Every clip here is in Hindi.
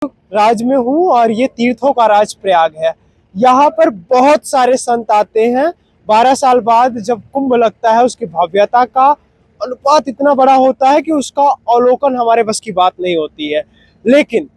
राज में हूँ और ये तीर्थों का राज प्रयाग है। यहाँ पर बहुत सारे संत आते हैं। 12 साल बाद जब कुंभ लगता है, उसकी भव्यता का अनुपात इतना बड़ा होता है कि उसका अवलोकन हमारे बस की बात नहीं होती है। लेकिन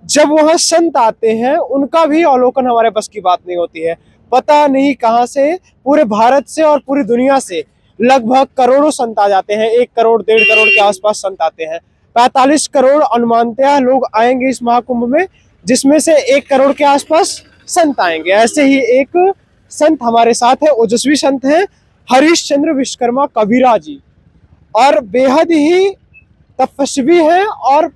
जब वहाँ संत आते हैं, उनका भी अवलोकन हमारे बस की बात नहीं होती है। पता नहीं कहाँ से, पूरे भारत से और पूरी दुनिया से लगभग करोड़ों संत आ जाते हैं। 1 करोड़ 1.5 करोड़ के आसपास संत आते हैं। 45 करोड़ अनुमानतया लोग आएंगे इस महाकुंभ में, जिसमें से 1 करोड़ के आसपास संत आएंगे। ऐसे ही एक संत हमारे साथ है, ओजस्वी संत हैं, हरीश चंद्र विश्वकर्मा कबीरा जी, और बेहद ही तपस्वी हैं और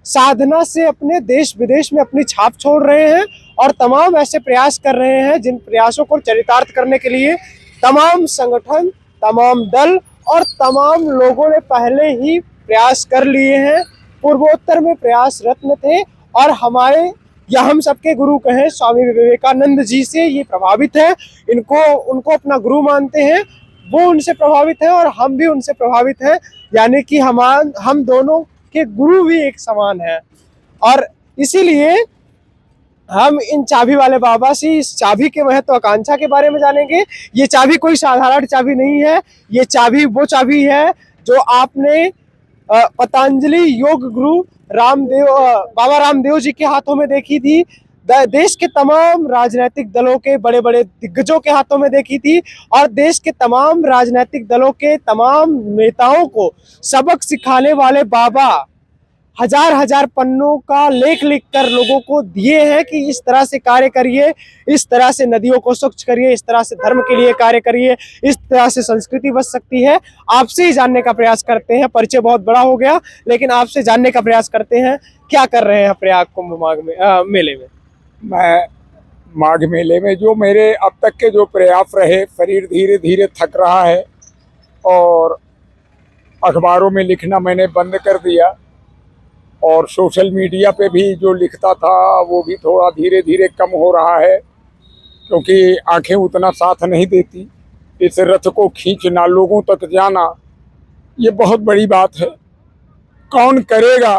साधना से अपने देश विदेश में अपनी छाप छोड़ रहे हैं और तमाम ऐसे प्रयास कर रहे हैं जिन प्रयासों को चरितार्थ करने के लिए तमाम संगठन, तमाम दल और तमाम लोगों ने पहले ही प्रयास कर लिए हैं। पूर्वोत्तर में प्रयास रत्न थे और हमारे या हम सबके गुरु कहें स्वामी विवेकानंद जी से ये प्रभावित है। उनको अपना गुरु मानते हैं, वो उनसे प्रभावित है और हम भी उनसे प्रभावित हैं। यानी कि हम दोनों के गुरु भी एक समान है। और इसीलिए हम इन चाबी वाले बाबा से इस चाबी के महत्वाकांक्षा के बारे में जानेंगे। ये चाबी कोई साधारण चाबी नहीं है। ये चाबी वो चाबी है जो आपने पतंजलि योग गुरु बाबा रामदेव जी के हाथों में देखी थी, देश के तमाम राजनीतिक दलों के बड़े बड़े दिग्गजों के हाथों में देखी थी, और देश के तमाम राजनीतिक दलों के तमाम नेताओं को सबक सिखाने वाले बाबा हजार हजार पन्नों का लेख लिख कर लोगों को दिए हैं कि इस तरह से कार्य करिए, इस तरह से नदियों को स्वच्छ करिए, इस तरह से धर्म के लिए कार्य करिए, इस तरह से संस्कृति बच सकती है। आपसे ही जानने का प्रयास करते हैं। परिचय बहुत बड़ा हो गया, लेकिन आपसे जानने का प्रयास करते हैं क्या कर रहे हैं प्रयाग कुंभ मेले में। मैं माघ मेले में जो मेरे अब तक के जो प्रयास रहे, शरीर धीरे धीरे थक रहा है और अखबारों में लिखना मैंने बंद कर दिया, और सोशल मीडिया पे भी जो लिखता था वो भी थोड़ा धीरे धीरे कम हो रहा है, क्योंकि आंखें उतना साथ नहीं देती। इस रथ को खींचना, लोगों तक जाना, ये बहुत बड़ी बात है। कौन करेगा?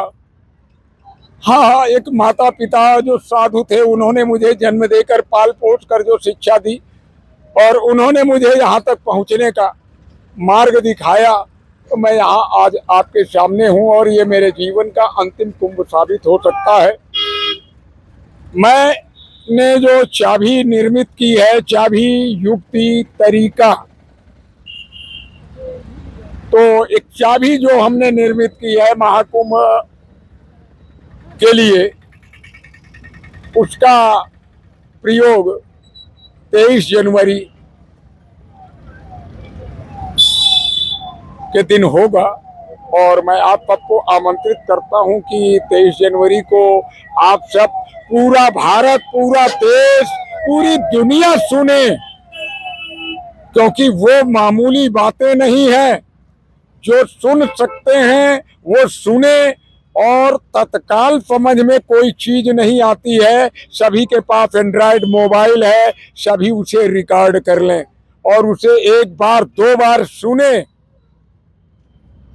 हाँ, एक माता पिता जो साधु थे, उन्होंने मुझे जन्म देकर पाल पोस कर जो शिक्षा दी और उन्होंने मुझे यहाँ तक पहुँचने का मार्ग दिखाया, तो मैं यहाँ आज आपके सामने हूँ और ये मेरे जीवन का अंतिम कुंभ साबित हो सकता है। मैंने जो चाबी निर्मित की है, चाबी युक्ति तरीका, तो एक चाबी जो हमने निर्मित की है महाकुंभ के लिए, उसका प्रयोग 23 जनवरी के दिन होगा। और मैं आप सबको आमंत्रित करता हूं कि 23 जनवरी को आप सब, पूरा भारत, पूरा देश, पूरी दुनिया सुने, क्योंकि वो मामूली बातें नहीं है। जो सुन सकते हैं वो सुने, और तत्काल समझ में कोई चीज नहीं आती है। सभी के पास एंड्रॉयड मोबाइल है, सभी उसे रिकॉर्ड कर लें और उसे 1 बार 2 बार सुने,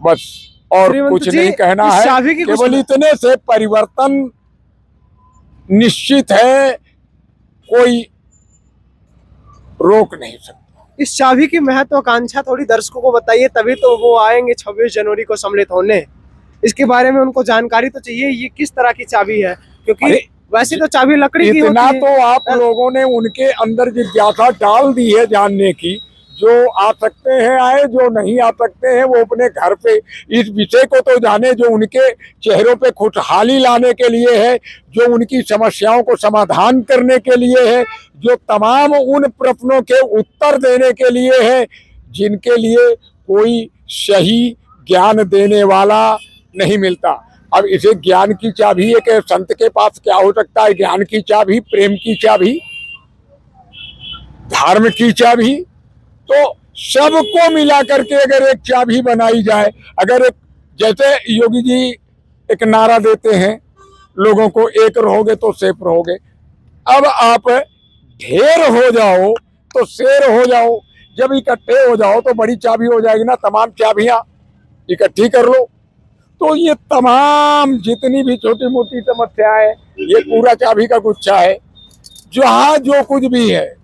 बस। और कुछ नहीं कहना है, केवल इतने से परिवर्तन निश्चित है, कोई रोक नहीं सकता। इस चाबी की महत्वाकांक्षा थोड़ी दर्शकों को बताइए, तभी तो वो आएंगे 26 जनवरी को सम्मिलित होने। इसके बारे में उनको जानकारी तो चाहिए, ये किस तरह की चाबी है, क्योंकि वैसे तो चाबी लकड़ी की होती है। इतना तो आप लोगों ने उनके अंदर जिज्ञासा डाल दी है जानने की। जो आ सकते हैं आए, जो नहीं आ सकते हैं वो अपने घर पे इस विषय को तो जाने, जो उनके चेहरों पे खुशहाली लाने के लिए है, जो उनकी समस्याओं को समाधान करने के लिए है, जो तमाम उन प्रश्नों के उत्तर देने के लिए है जिनके लिए कोई सही ज्ञान देने वाला नहीं मिलता। अब इसे ज्ञान की चाबी एक संत के पास क्या हो सकता है? ज्ञान की चाबी, प्रेम की चाबी, धर्म की चाबी, तो सबको मिला करके अगर एक चाबी बनाई जाए, अगर एक, जैसे योगी जी एक नारा देते हैं लोगों को, एक रहोगे तो सेफ रहोगे। अब आप ढेर हो जाओ तो शेर हो जाओ, जब इकट्ठे हो जाओ तो बड़ी चाबी हो जाएगी ना। तमाम चाबियां इकट्ठी कर लो तो ये तमाम जितनी भी छोटी मोटी समस्याएं, ये पूरा चाबी का गुच्छा है। जहाँ जो कुछ भी है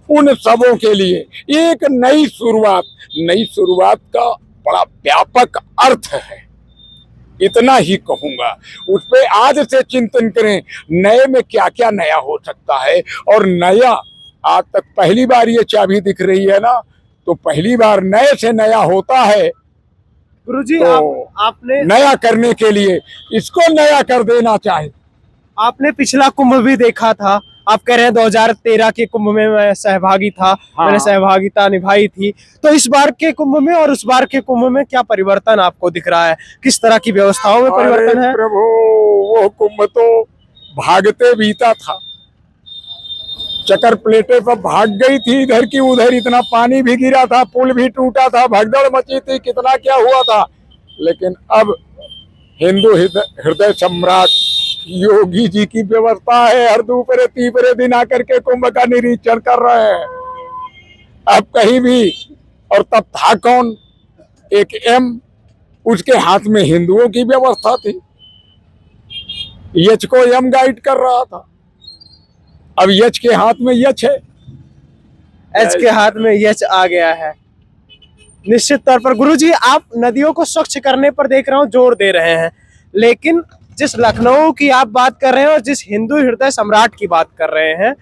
उन सबों के लिए एक नई शुरुआत का बड़ा व्यापक अर्थ है, इतना ही कहूंगा। उस पे आज से चिंतन करें, नए में क्या क्या नया हो सकता है। और नया आज तक पहली बार ये चाबी दिख रही है ना, तो पहली बार नए से नया होता है। गुरुजी तो आपने नया करने के लिए इसको नया कर देना चाहे। आपने पिछला कुंभ भी देखा था, आप कह रहे हैं 2013 के कुंभ में मैं सहभागी था। हाँ। मैंने सहभागिता निभाई थी। तो इस बार के कुंभ में और उस बार के कुंभ में क्या परिवर्तन आपको दिख रहा है? किस तरह की व्यवस्थाओं में परिवर्तन है? प्रभु, वो कुंभ तो भागते बीता था, चक्कर प्लेटें पर भाग गई थी इधर की उधर, इतना पानी भी गिरा था, पुल भी टूटा था, भगदड़ मची थी, कितना क्या हुआ था। लेकिन अब हिंदू हृदय सम्राट योगी जी की व्यवस्था है, हर दूसरे तीसरे दिन आकर के कुंभ का निरीक्षण कर रहे हैं। अब कहीं भी, और तब था कौन, एक एम, उसके हाथ में हिंदुओं की व्यवस्था थी, यच को एम गाइड कर रहा था। अब यच के हाथ में यच है, एच के हाथ में यच आ गया है। निश्चित तौर पर गुरुजी आप नदियों को स्वच्छ करने पर देख रहा हूँ जोर दे रहे हैं, लेकिन जिस लखनऊ की आप बात कर रहे हैं और जिस हिंदू हृदय सम्राट की बात कर रहे हैं,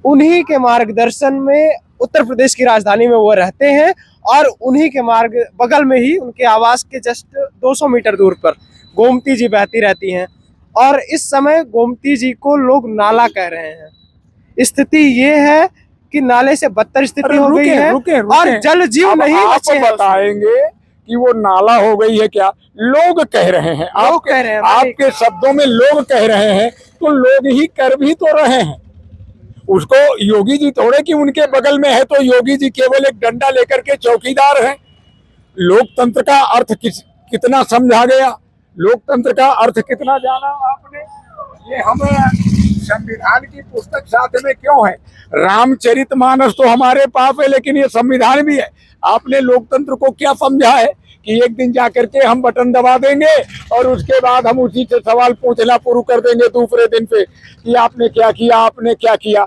उन्हीं के मार्गदर्शन में उत्तर प्रदेश की राजधानी में वो रहते हैं और उन्हीं के बगल में ही उनके आवास के जस्ट 200 मीटर दूर पर गोमती जी बहती रहती हैं। और इस समय गोमती जी को लोग नाला कह रहे हैं। स्थिति ये है कि नाले से बदतर स्थिति हो गई है और जल जीव नहीं बचे हैं। बताएंगे कि वो नाला हो गई है क्या? लोग कह रहे हैं, आप कह रहे हैं, आपके शब्दों में लोग कह रहे हैं, तो लोग ही कर भी तो रहे हैं उसको। योगी जी थोड़े कि उनके बगल में है तो योगी जी केवल एक डंडा लेकर के चौकीदार हैं। लोकतंत्र का अर्थ कितना समझा गया, लोकतंत्र का अर्थ कितना जाना आपने। ये हमें संविधान की पुस्तक साथ में क्यों है? रामचरितमानस तो हमारे पास है, लेकिन ये संविधान भी है। आपने लोकतंत्र को क्या समझा है कि एक दिन जाकर के हम बटन दबा देंगे और उसके बाद हम उसी से सवाल पूछना शुरू कर देंगे दूसरे दिन पे कि आपने क्या किया, आपने क्या किया।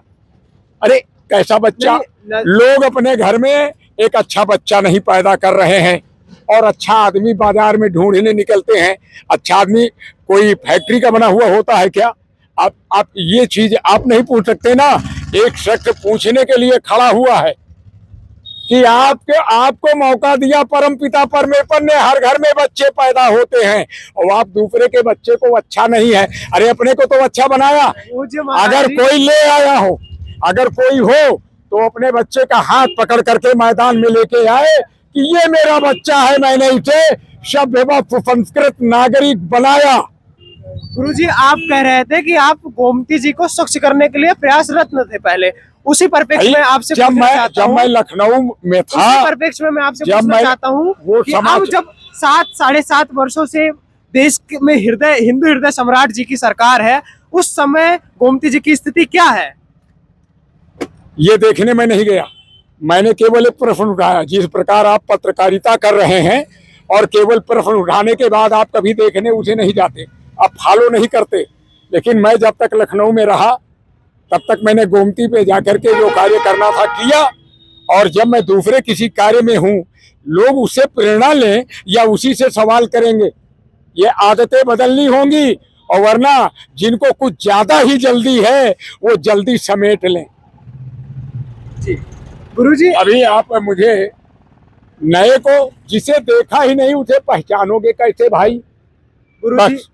अरे कैसा बच्चा, लोग अपने घर में एक अच्छा बच्चा नहीं पैदा कर रहे हैं और अच्छा आदमी बाजार में ढूंढने निकलते हैं। अच्छा आदमी कोई फैक्ट्री का बना हुआ होता है क्या? आप ये चीज आप नहीं पूछ सकते ना। एक शख्स पूछने के लिए खड़ा हुआ है कि आपको मौका दिया परमपिता परमेश्वर ने, हर घर में बच्चे पैदा होते हैं और आप दूसरे के बच्चे को अच्छा नहीं है, अरे अपने को तो अच्छा बनाया। अगर कोई ले आया हो, अगर कोई हो तो अपने बच्चे का हाथ पकड़ करके मैदान में लेके आए कि ये मेरा बच्चा है, मैंने इसे सभ्य व सुसंस्कृत नागरिक बनाया। गुरुजी आप कह रहे थे कि आप गोमती जी को स्वच्छ करने के लिए प्रयासरत न थे पहले, उसी परिप्रेक्ष्य में आपसे जब मैं लखनऊ में था, उसी परिप्रेक्ष्य में मैं आपसे पूछना चाहता हूँ कि अब जब 7-7.5 वर्षों से देश में हिंदू हृदय सम्राट जी की सरकार है, उस समय गोमती जी की स्थिति क्या है? ये देखने में नहीं गया, मैंने केवल एक प्रश्न उठाया। जिस प्रकार आप पत्रकारिता कर रहे हैं और केवल प्रश्न उठाने के बाद आप कभी देखने उसे नहीं जाते, आप फॉलो नहीं करते। लेकिन मैं जब तक लखनऊ में रहा तब तक मैंने गोमती पे जाकर के जो कार्य करना था किया, और जब मैं दूसरे किसी कार्य में हूँ लोग उससे प्रेरणा लें या उसी से सवाल करेंगे। ये आदतें बदलनी होंगी, और वरना जिनको कुछ ज्यादा ही जल्दी है वो जल्दी समेट लें। गुरुजी अभी आप मुझे नए को, जिसे देखा ही नहीं उसे पहचानोगे कैसे भाई? बस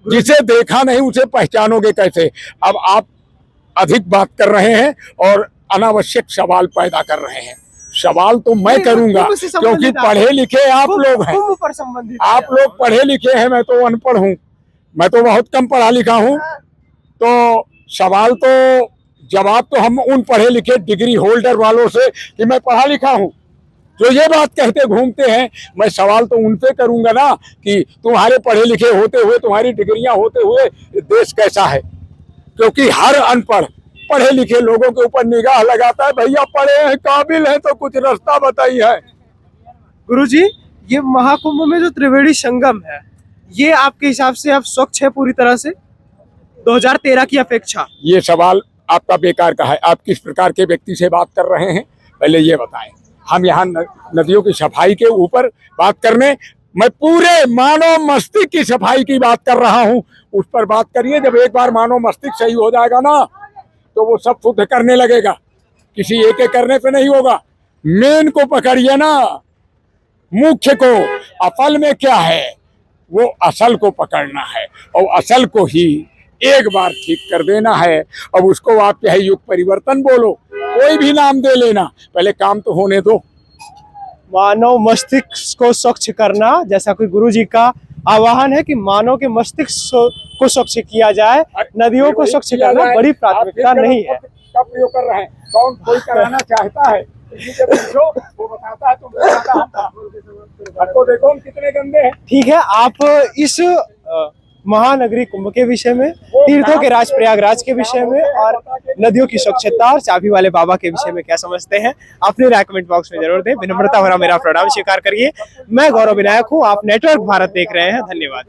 जिसे देखा नहीं उसे पहचानोगे कैसे? अब आप अधिक बात कर रहे हैं और अनावश्यक सवाल पैदा कर रहे हैं। सवाल तो मैं करूंगा क्योंकि पढ़े लिखे आप लोग हैं, आप लोग पढ़े लिखे हैं, मैं तो अनपढ़ हूँ, मैं तो बहुत कम पढ़ा लिखा हूँ। तो सवाल तो जवाब तो हम उन पढ़े लिखे डिग्री होल्डर वालों से कि मैं पढ़ा लिखा हूँ, जो ये बात कहते घूमते हैं। मैं सवाल तो उनसे करूंगा ना कि तुम्हारे पढ़े लिखे होते हुए, तुम्हारी डिग्रियां होते हुए देश कैसा है? क्योंकि हर अनपढ़ पढ़े लिखे लोगों के ऊपर निगाह लगाता है, भैया पढ़े हैं, काबिल हैं, तो कुछ रास्ता बताइए। गुरुजी ये महाकुंभ में जो त्रिवेणी संगम है ये आपके हिसाब से अब स्वच्छ है पूरी तरह से 2013 की अपेक्षा? ये सवाल आपका बेकार का है। आप किस प्रकार के व्यक्ति से बात कर रहे हैं, पहले ये बताएं। हम यहाँ नदियों की सफाई के ऊपर बात करने, मैं पूरे मानव मस्तिष्क की सफाई की बात कर रहा हूँ, उस पर बात करिए। जब एक बार मानव मस्तिष्क सही हो जाएगा ना, तो वो सब शुद्ध करने लगेगा, किसी एक के करने पे नहीं होगा। मेन को पकड़िए ना, मुख्य को। असल में क्या है, वो असल को पकड़ना है और असल को ही एक बार ठीक कर देना है। अब उसको आप चाहे युग परिवर्तन बोलो, कोई भी नाम दे लेना, पहले काम तो होने दो। मानव मस्तिष्क को स्वच्छ करना, जैसा कोई गुरु जी का आह्वान है कि मानव के मस्तिष्क को स्वच्छ किया जाए, नदियों को स्वच्छ करना बड़ी प्राथमिकता नहीं है। का प्रयोग कर रहे हैं, कौन कोई कराना चाहता है, किसी से पूछो, वो बताता है, तुम बताता हम तो देखो हम कितने गंदे हैं। ठीक है, आप इस महानगरी कुंभ के विषय में, तीर्थों के राज प्रयागराज के विषय में और नदियों की स्वच्छता और चाबी वाले बाबा के विषय में क्या समझते हैं, अपने राय कमेंट बॉक्स में जरूर दें। विनम्रता भरा मेरा प्रणाम स्वीकार करिए। मैं गौरव विनायक हूँ, आप नेटवर्क भारत देख रहे हैं। धन्यवाद।